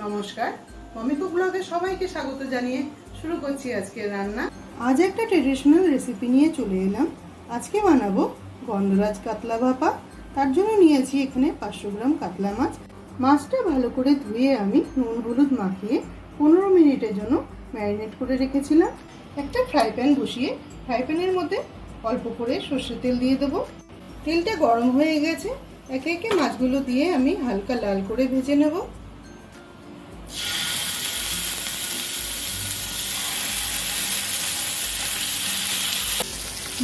নমস্কার, mummy cook ব্লগে সবাইকে স্বাগত জানিয়ে শুরু করছি আজকের রান্না। আজ একটা ট্রেডিশনাল রেসিপি নিয়ে চলে এলাম। আজকে বানাবো গন্ধরাজ কাতলা ভাপা। তার জন্য নিয়েছি এখানে 500 গ্রাম কাতলা মাছ। মাছটা ভালো করে ধুয়ে আমি নুন হলুদ মাখিয়ে 15 মিনিটের জন্য ম্যারিনেট করে রেখেছিলাম। একটা ফ্রাই প্যান বসিয়ে ফ্রাই প্যানের মধ্যে অল্প করে সর্ষের তেল দিয়ে দেবো। তেলটা গরম হয়ে গেছে, একে একে মাছগুলো দিয়ে আমি হালকা লাল করে ভেজে নেব।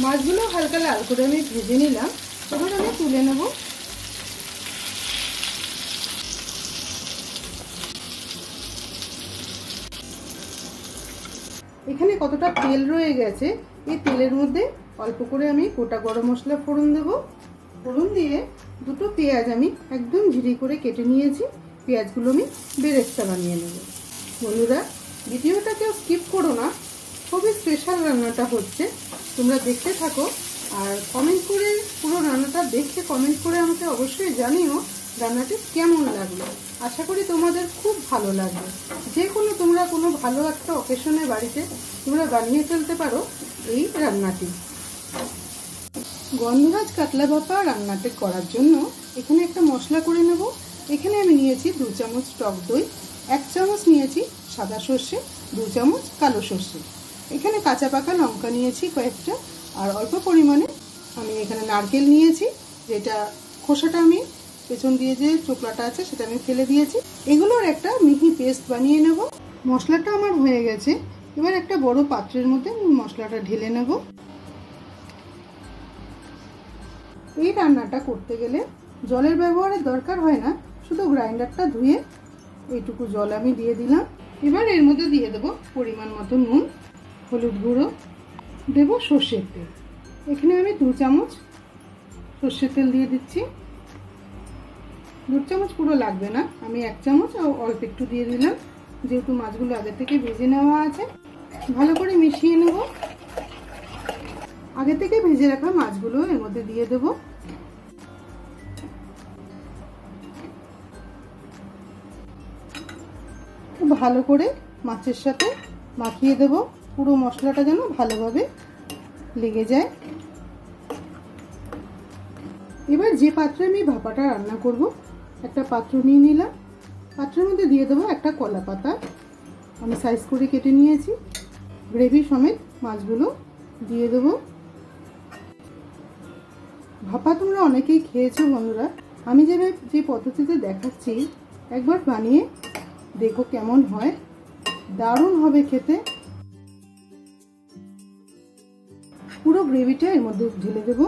মাছগুলো হালকা লাল করে আমি ভেজে নিলাম। এবার আমি তুলে নেব। এখানে কতটা তেল রয়ে গেছে, এই তেলের মধ্যে অল্প করে আমি গোটা গরম মশলা ফোড়ন দেব। ফোড়ন দিয়ে দুটো পেঁয়াজ আমি একদম ঝিরি করে কেটে নিয়েছি। পেঁয়াজগুলো আমি বেরেস্তা বানিয়ে নেব। বন্ধুরা, ভিডিওটা কেউ স্কিপ করো না, খুবই স্পেশাল রান্নাটা হচ্ছে, তোমরা দেখতে থাকো। আর কমেন্ট করে পুরো রান্নাটা দেখে কমেন্ট করে আমাকে অবশ্যই জানিও রান্নাটি কেমন লাগলো। আশা করি তোমাদের খুব ভালো লাগবে। যে কোনো তোমরা কোনো ভালো একটা অকেশনে বাড়িতে তোমরা বানিয়ে ফেলতে পারো এই রান্নাটি। গন্ধরাজ কাতলা ভাপা রান্নাটি করার জন্য এখানে একটা মশলা করে নেব। এখানে আমি নিয়েছি 2 চামচ টক দই, 1 চামচ নিয়েছি সাদা সর্ষে, 2 চামচ কালো সর্ষে। এখানে কাঁচা পাকা লঙ্কা নিয়েছি কয়েকটা, আর অল্প পরিমাণে আমি এখানে নারকেল নিয়েছি, যেটা খোসাটা আমি পেছন দিয়ে যে চোকলাটা আছে সেটা আমি ফেলে দিয়েছি। এগুলোর একটা মিহি পেস্ট বানিয়ে নেব। মশলাটা আমার হয়ে গেছে। এবার একটা বড় পাত্রের মধ্যে মশলাটা ঢেলে নেব। এই রান্নাটা করতে গেলে জলের ব্যবহারের দরকার হয় না, শুধু গ্রাইন্ডারটা ধুয়ে এইটুকু জল আমি দিয়ে দিলাম। এবার এর মধ্যে দিয়ে দেবো পরিমাণ মতো নুন, হলুদ গুঁড়ো, দেবো সর্ষের তেল। এখানে আমি 2 চামচ সর্ষের তেল দিয়ে দিচ্ছি। 2 চামচ পুরো লাগবে না, আমি 1 চামচ অল্প একটু দিয়ে দিলাম, যেহেতু মাছগুলো আগে থেকে ভেজে নেওয়া আছে। ভালো করে মিশিয়ে নেব। আগে থেকে ভেজে রাখা মাছগুলো এর মধ্যে দিয়ে দেব। ভালো করে মাছের সাথে মাখিয়ে দেব, পুরো মশলাটা যেন ভালোভাবে লেগে যায়। এবার যে পাত্রে আমি ভাপাটা রান্না করব, একটা পাত্র নিয়ে নিলাম। পাত্রের মধ্যে দিয়ে দেবো একটা কলা পাতা, আমি সাইজ করে কেটে নিয়েছি। গ্রেভি সমেত মাছগুলো দিয়ে দেব। ভাপা তোমরা অনেকেই খেয়েছো বন্ধুরা, আমি যে পদ্ধতিতে দেখাচ্ছি একবার বানিয়ে দেখো কেমন হয়, দারুণ হবে খেতে। পুরো গ্রেভিটা এর মধ্যে ঢেলে দেব।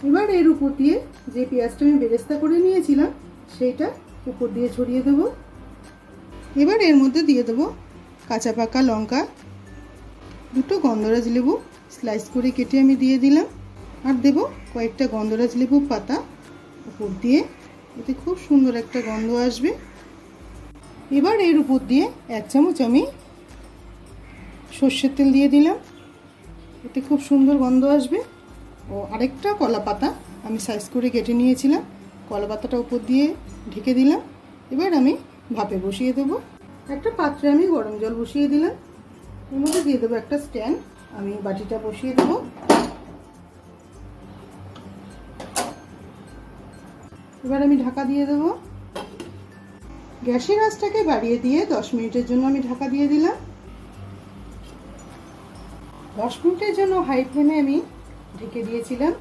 এবার এর উপর দিয়ে যে পেঁয়াজটা আমি বেরেস্তা করে নিয়েছিলাম সেইটা উপর দিয়ে ছড়িয়ে দেব। এবার এর মধ্যে দিয়ে দেব কাঁচা পাকা লঙ্কা, 2টো গন্ধরাজ লেবু স্লাইস করে কেটে আমি দিয়ে দিলাম, আর দেব কয়েকটা গন্ধরাজ লেবু পাতা উপর দিয়ে, এতে খুব সুন্দর একটা গন্ধ আসবে। এবার এর উপর দিয়ে 1 চামচ আমি সর্ষের তেল দিয়ে দিলাম, এতে খুব সুন্দর গন্ধ আসবে। ও আরেকটা কলা পাতা আমি সাইজ করে কেটে নিয়েছিলাম, কলা পাতাটা উপর দিয়ে ঢেকে দিলাম। এবার আমি ভাপে বসিয়ে দেবো। একটা পাত্রে আমি গরম জল বসিয়ে দিলাম, এর মধ্যে দিয়ে দেবো একটা স্ট্যান্ড, আমি বাটিটা বসিয়ে দেবো। এবার আমি ঢাকা দিয়ে দেবো। গ্যাসের আঁচটাকে বাড়িয়ে দিয়ে 10 মিনিটের জন্য আমি ঢাকা দিয়ে দিলাম। 10 মিনিটের জন্য হাই ফ্লেমে আমি ঢেকে দিয়েছিলাম।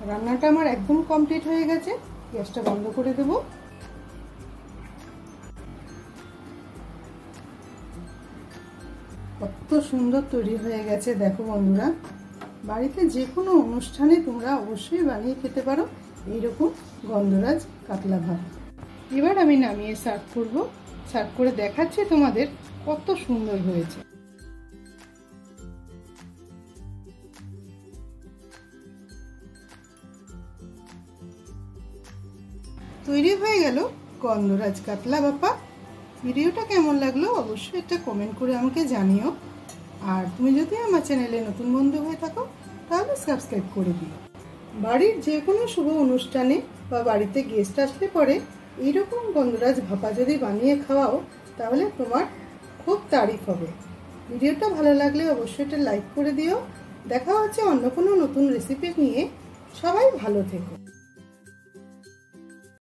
রান্নাটা আমার একদম কমপ্লিট হয়ে গেছে। গ্যাসটা বন্ধ করে দেব। কত সুন্দর তৈরি হয়ে গেছে দেখো বন্ধুরা। বাড়িতে যে কোনো অনুষ্ঠানে তোমরা অবশ্যই বানিয়ে খেতে পারো এইরকম গন্ধরাজ কাতলা ভাত। এবার আমি নামিয়ে সার্ভ করব। সার্ভ করে দেখাচ্ছি তোমাদের কত সুন্দর হয়েছে। তৈরি হয়ে গেল গন্ধরাজ কাতলা ভাপা। ভিডিওটা কেমন লাগলো অবশ্যই একটা কমেন্ট করে আমাকে জানিও। আর তুমি যদি আমার চ্যানেলে নতুন বন্ধু হয়ে থাকো তাহলে সাবস্ক্রাইব করে দিও। বাড়ির যে কোনো শুভ অনুষ্ঠানে বা বাড়িতে গেস্ট আসলে পরে এইরকম গন্ধরাজ ভাপা যদি বানিয়ে খাওয়াও তাহলে তোমার খুব তারিফ হবে। ভিডিওটা ভালো লাগলে অবশ্যই এটা লাইক করে দিও। দেখা হচ্ছে অন্য কোনো নতুন রেসিপি নিয়ে। সবাই ভালো থেকো।